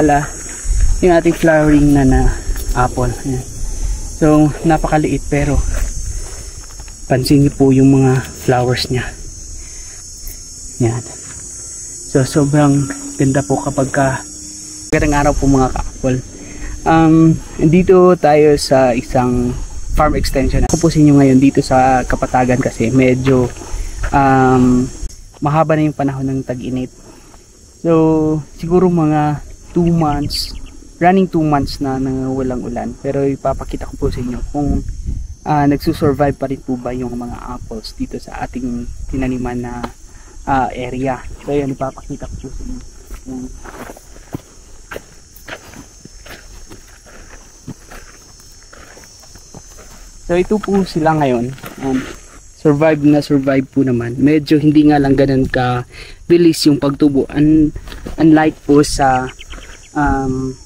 Pala yung ating flowering na apple. Ayan. So napakaliit pero pansin niyo po yung mga flowers niya. Yan. So sobrang ganda po kapag magandang araw po mga ka-apple. Dito tayo sa isang farm extension. Ako po sa inyo ngayon dito sa Kapatagan kasi medyo mahaba na yung panahon ng tag-init. So siguro mga 2 months, running 2 months na walang ulan. Pero ipapakita ko po sa inyo kung nagsusurvive pa rin po ba yung mga apples dito sa ating tinaniman na area. So yan, ipapakita ko po sa inyo. So ito po sila ngayon. Survive po naman. Medyo hindi nga lang ganun ka bilis yung pagtubo. Unlike po sa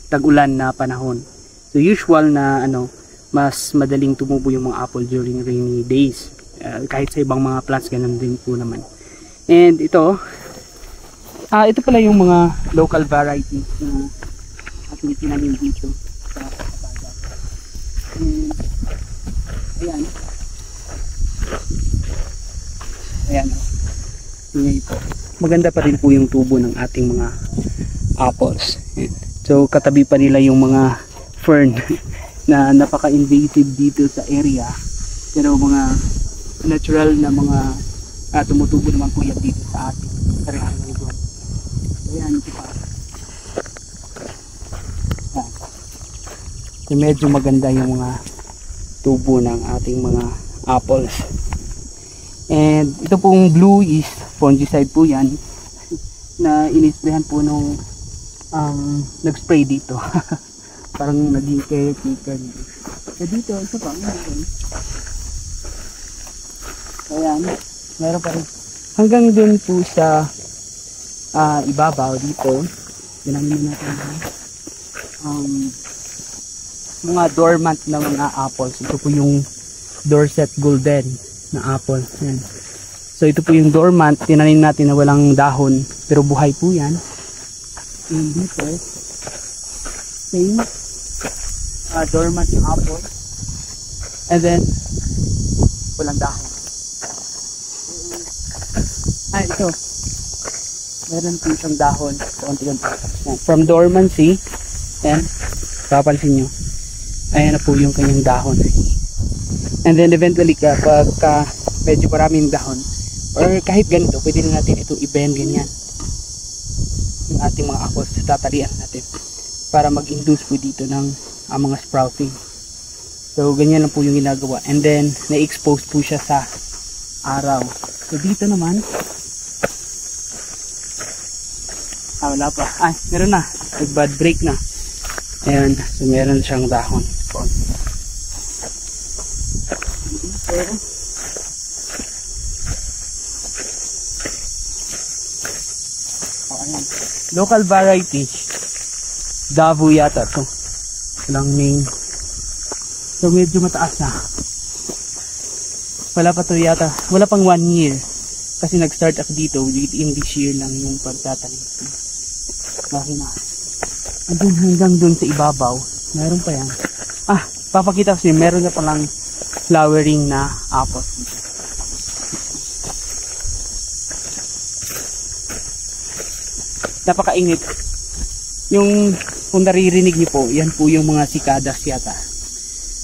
tag-ulan na panahon. So usual na mas madaling tumubo yung mga apple during rainy days. Kahit sa ibang mga plants ganun din po naman. And ito pala yung mga local varieties na ating tinanim dito sa Kapatagan. And ayan tingnan ito. Maganda pa rin po yung tubo ng ating mga apples. So katabi pa nila yung mga fern na napaka-invasive dito sa area, pero mga natural na mga tumutubo naman po yan dito sa ating area. Ayan ito pa. So medyo maganda yung mga tubo ng ating mga apples. And ito pong blue is fungicide po yan na inisprayan po nung nag-spray dito. Parang naging caretaker dito. So dito, ito pa. Ayan, meron pa rin. Hanggang dun po sa ibabaw dito. Tinanin natin mga dormant na mga apples. Ito po yung Dorset Golden na apple. Ayan. So ito po yung dormant. Tinanim natin na walang dahon pero buhay po yan. And dito same dormant yung apple and then walang dahon. Ito meron po isang dahon from dormancy. Ayan, papansin nyo, ayan na po yung kanyang dahon. And then eventually kapag medyo maraming dahon or kahit ganito, pwede na natin ito i-bend ganyan yung ating mga apples. Tatalian natin para mag-induce po dito ng mga sprouting. So ganyan lang po yung ginagawa, and then na-expose po siya sa araw. So dito naman wala pa, meron na, nag-bud break na. Ayan, so meron siyang dahon. Local variety Davao yata to. Walang name. So medyo mataas na. Wala pa to yata. Wala pang 1 year. Kasi nag-start ako dito within this year lang yung pagtatanim. Bakit na. Andun hanggang dun sa ibabaw. Meron pa yan. Papakita ko siya. Meron na palang flowering na apples dito. Napakainit. Yung kung naririnig niyo po, yan po yung mga cicada yata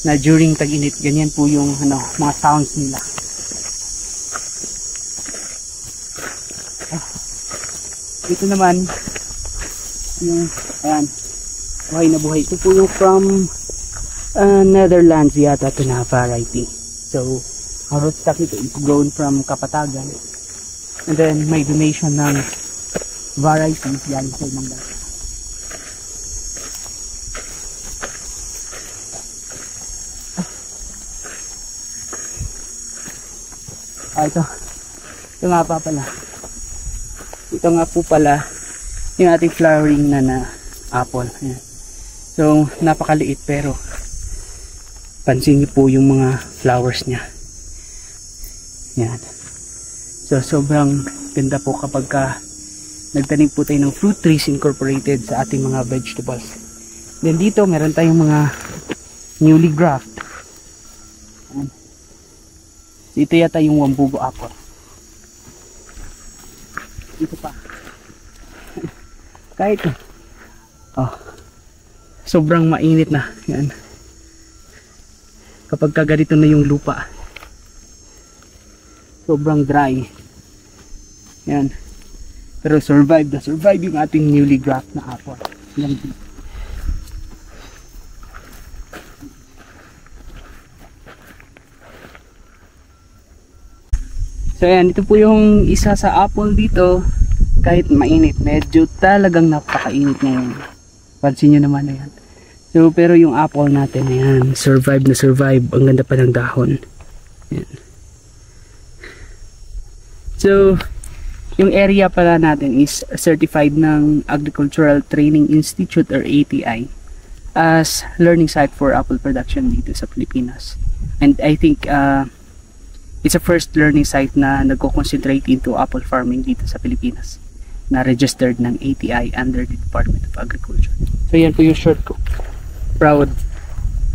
na during tag-init, ganyan po yung mga sounds nila. Ito naman yung ayan, buhay na buhay. Ito po yung from Netherlands yata ito na variety. So rootstock ito is grown from Kapatagan, and then may donation ng varieties yan sa ibang bansa. Ito nga pa pala. Ito nga po pala yung ating flowering na apple. Ayan. So napakaliit pero pansin niyo po yung mga flowers niya. Yan. So sobrang ganda po kapag nagtanim po tayo ng fruit trees incorporated sa ating mga vegetables. Then dito meron tayong mga newly graft. Dito yata yung Wambugo apple. Dito pa. Kahit sobrang mainit na. Yan. Kapag kaganito na yung lupa, sobrang dry. Yan. Pero survive yung ating newly graft na apple. Yan. So yan, ito po yung isa sa apple dito. Kahit mainit, medyo talagang napakainit ngayon. Pansin nyo naman na yan. So pero yung apple natin, ayan, survive na survive. Ang ganda pa ng dahon. Yan. So yung area pala natin is certified ng Agricultural Training Institute or ATI as learning site for apple production dito sa Pilipinas. And I think it's a first learning site na nagko-concentrate into apple farming dito sa Pilipinas, na registered ng ATI under the Department of Agriculture. So yan po yung short ko. Proud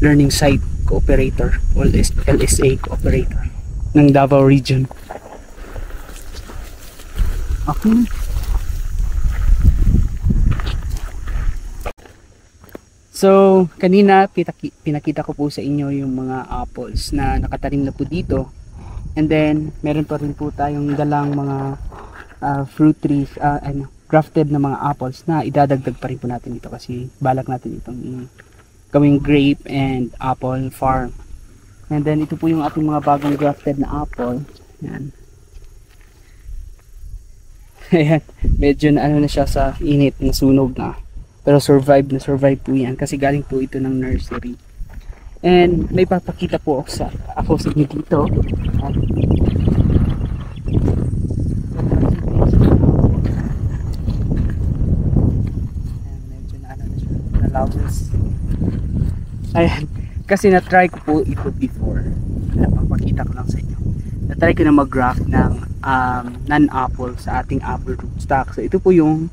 Learning Site Cooperator o LSA Cooperator ng Davao Region. Okay. So kanina pinakita ko po sa inyo yung mga apples na nakatanim na po dito. And then meron pa rin po tayong dalang mga fruit trees, grafted na mga apples na idadagdag pa rin po natin dito kasi balak natin itong gawing grape and apple farm. And then ito po yung ating mga bagong grafted na apple. Yan. Ayan, medyo na ano na siya sa init, nasunog na. Pero survive po yan kasi galing po ito ng nursery. And may papakita po ako sa inyo dito. Medyo na ano na siya, nalabos. Ayan, kasi na-try ko po ito before. Papakita ko lang sa inyo. Na-try ko na mag-graft ng non-apple sa ating apple rootstock. So ito po yung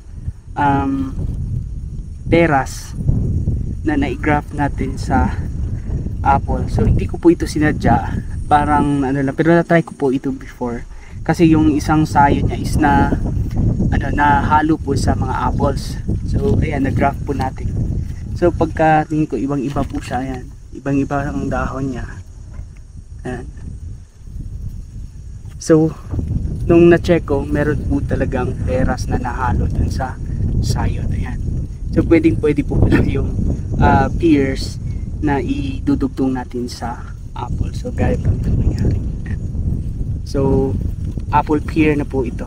teras na na-graft natin sa apple. So hindi ko po ito sinadya, parang ano lang, pero na-try ko po ito before kasi yung isang sayo niya is na halo po sa mga apples. So ayan, na-graft po natin. So pagka tingin ko ibang-iba po siya, ayan. Ibang-iba ang dahon niya. Ayan. So nung na-check ko, meron po talagang teras na nahalo dun sa sayo. Ayan. So pwede po yung pears na idudugtong natin sa apple. So gaya po ito nangyari. So apple pear na po ito.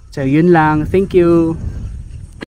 So yun lang. Thank you.